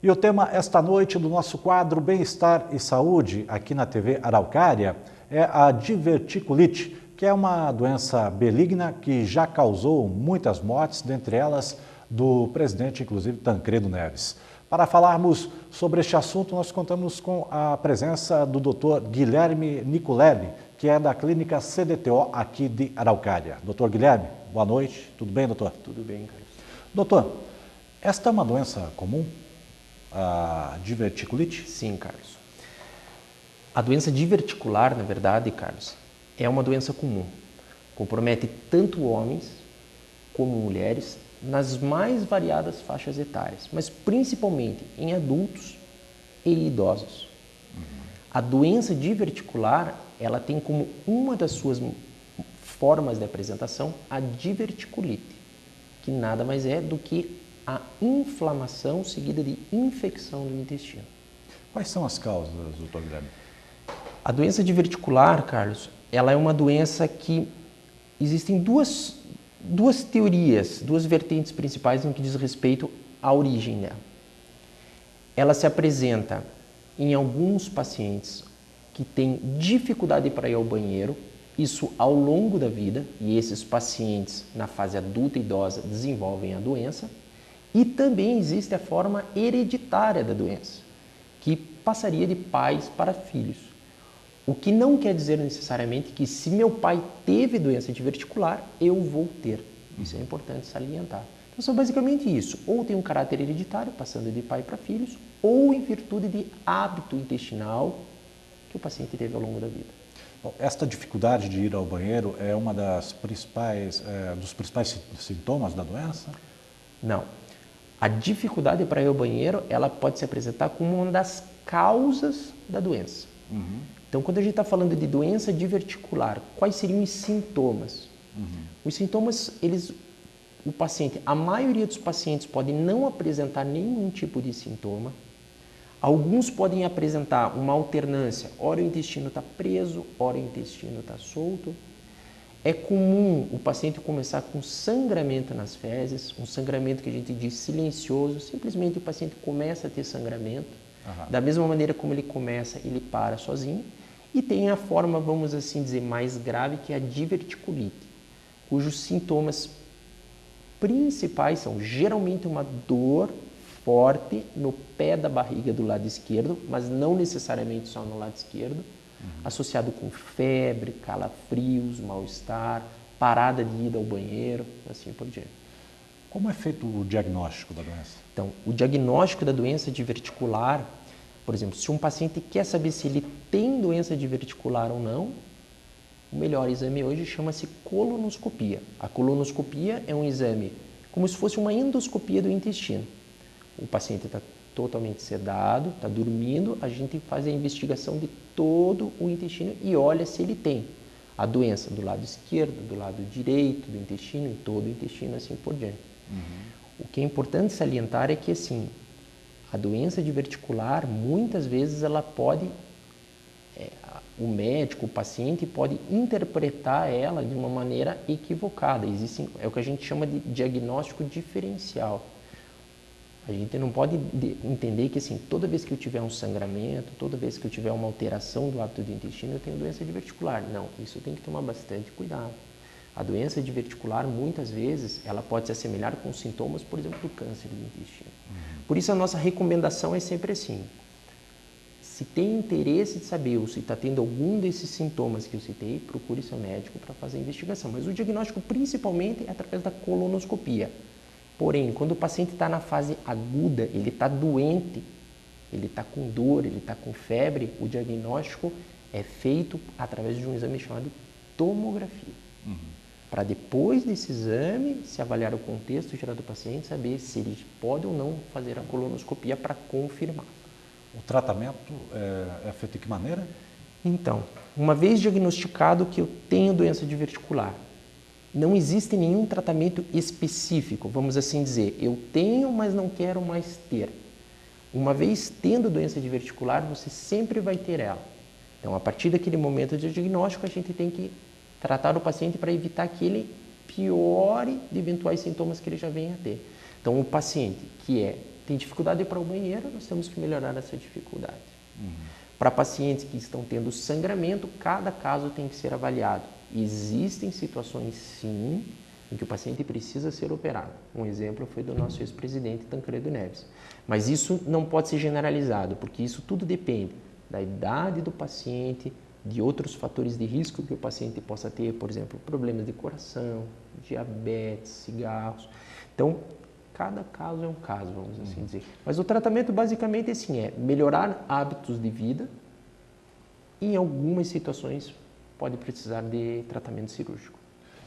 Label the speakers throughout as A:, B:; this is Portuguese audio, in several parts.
A: E o tema esta noite do nosso quadro Bem-Estar e Saúde, aqui na TV Araucária, é a diverticulite, que é uma doença benigna que já causou muitas mortes, dentre elas do presidente, inclusive, Tancredo Neves. Para falarmos sobre este assunto, nós contamos com a presença do Dr. Guilherme Nicolelli, que é da clínica CDTO aqui de Araucária. Dr. Guilherme, boa noite. Tudo bem, doutor?
B: Tudo bem, Carlos.
A: Doutor, esta é uma doença comum, a diverticulite?
B: Sim, Carlos. A doença diverticular, na verdade, Carlos, é uma doença comum. Compromete tanto homens como mulheres nas mais variadas faixas etárias, mas principalmente em adultos e idosos. A doença diverticular, ela tem como uma das suas formas de apresentação a diverticulite, que nada mais é do que a inflamação seguida de infecção do intestino.
A: Quais são as causas, doutor Guilherme?
B: A doença diverticular, Carlos, ela é uma doença que existem duas teorias, duas vertentes principais no que diz respeito à origem dela. Ela se apresenta em alguns pacientes que têm dificuldade para ir ao banheiro, isso ao longo da vida, e esses pacientes na fase adulta e idosa desenvolvem a doença. E também existe a forma hereditária da doença, que passaria de pais para filhos. O que não quer dizer necessariamente que se meu pai teve doença diverticular, eu vou ter. Isso é importante salientar. Então, são basicamente isso. Ou tem um caráter hereditário, passando de pai para filhos, ou em virtude de hábito intestinal que o paciente teve ao longo da vida.
A: Bom, esta dificuldade de ir ao banheiro é uma dos principais sintomas da doença?
B: Não. A dificuldade para ir ao banheiro, ela pode se apresentar como uma das causas da doença. Então, quando a gente está falando de doença diverticular, quais seriam os sintomas? Os sintomas, a maioria dos pacientes pode não apresentar nenhum tipo de sintoma. Alguns podem apresentar uma alternância, ora o intestino está preso, ora o intestino está solto. É comum o paciente começar com sangramento nas fezes, um sangramento que a gente diz silencioso, simplesmente o paciente começa a ter sangramento. Da mesma maneira como ele começa, ele para sozinho. E tem a forma, vamos assim dizer, mais grave, que é a diverticulite, cujos sintomas principais são geralmente uma dor forte no pé da barriga do lado esquerdo, mas não necessariamente só no lado esquerdo, associado com febre, calafrios, mal-estar, parada de ida ao banheiro, assim por diante.
A: Como é feito o diagnóstico da doença?
B: Então, o diagnóstico da doença diverticular, por exemplo, se um paciente quer saber se ele tem doença diverticular ou não, o melhor exame hoje chama-se colonoscopia. A colonoscopia é um exame como se fosse uma endoscopia do intestino. O paciente está totalmente sedado, está dormindo, a gente faz a investigação de todo o intestino e olha se ele tem a doença do lado esquerdo, do lado direito do intestino, em todo o intestino, assim por diante. O que é importante salientar é que, assim, a doença diverticular, muitas vezes, ela pode, o médico, o paciente, pode interpretar ela de uma maneira equivocada. É o que a gente chama de diagnóstico diferencial. A gente não pode entender que, assim, toda vez que eu tiver um sangramento, toda vez que eu tiver uma alteração do hábito do intestino, eu tenho doença diverticular. Não, isso tem que tomar bastante cuidado. A doença diverticular, muitas vezes, ela pode se assemelhar com sintomas, por exemplo, do câncer do intestino. Por isso, a nossa recomendação é sempre assim. Se tem interesse de saber ou se está tendo algum desses sintomas que eu citei, procure seu médico para fazer a investigação. Mas o diagnóstico, principalmente, é através da colonoscopia. Porém, quando o paciente está na fase aguda, ele está doente, ele está com dor, ele está com febre, o diagnóstico é feito através de um exame chamado tomografia. Para depois desse exame, se avaliar o contexto geral do paciente, saber se ele pode ou não fazer a colonoscopia para confirmar.
A: O tratamento é feito de que maneira?
B: Então, uma vez diagnosticado que eu tenho doença diverticular, não existe nenhum tratamento específico, vamos assim dizer, eu tenho, mas não quero mais ter. Uma vez tendo doença diverticular, você sempre vai ter ela. Então, a partir daquele momento de diagnóstico, a gente tem que tratar o paciente para evitar que ele piore de eventuais sintomas que ele já venha a ter. Então, o paciente que é tem dificuldade de ir para o banheiro, nós temos que melhorar essa dificuldade. Para pacientes que estão tendo sangramento, cada caso tem que ser avaliado. Existem situações, sim, em que o paciente precisa ser operado. Um exemplo foi do nosso ex-presidente Tancredo Neves. Mas isso não pode ser generalizado, porque isso tudo depende da idade do paciente, de outros fatores de risco que o paciente possa ter, por exemplo, problemas de coração, diabetes, cigarros. Então, cada caso é um caso, vamos assim dizer. Mas o tratamento basicamente assim, é melhorar hábitos de vida e em algumas situações pode precisar de tratamento cirúrgico.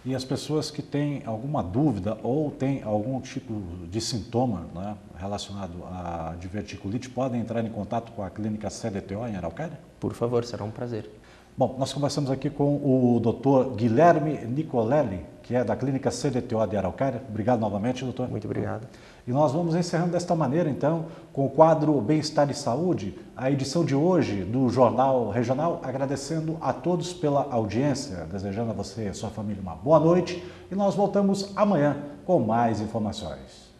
A: E as pessoas que têm alguma dúvida ou têm algum tipo de sintoma, né, relacionado à diverticulite podem entrar em contato com a clínica CDTO em Araucária?
B: Por favor, será um prazer.
A: Bom, nós conversamos aqui com o Dr. Guilherme Nicolelli, que é da clínica CDTO de Araucária. Obrigado novamente, doutor.
B: Muito obrigado.
A: E nós vamos encerrando desta maneira, então, com o quadro Bem-Estar e Saúde, a edição de hoje do Jornal Regional, agradecendo a todos pela audiência, desejando a você e a sua família uma boa noite, e nós voltamos amanhã com mais informações.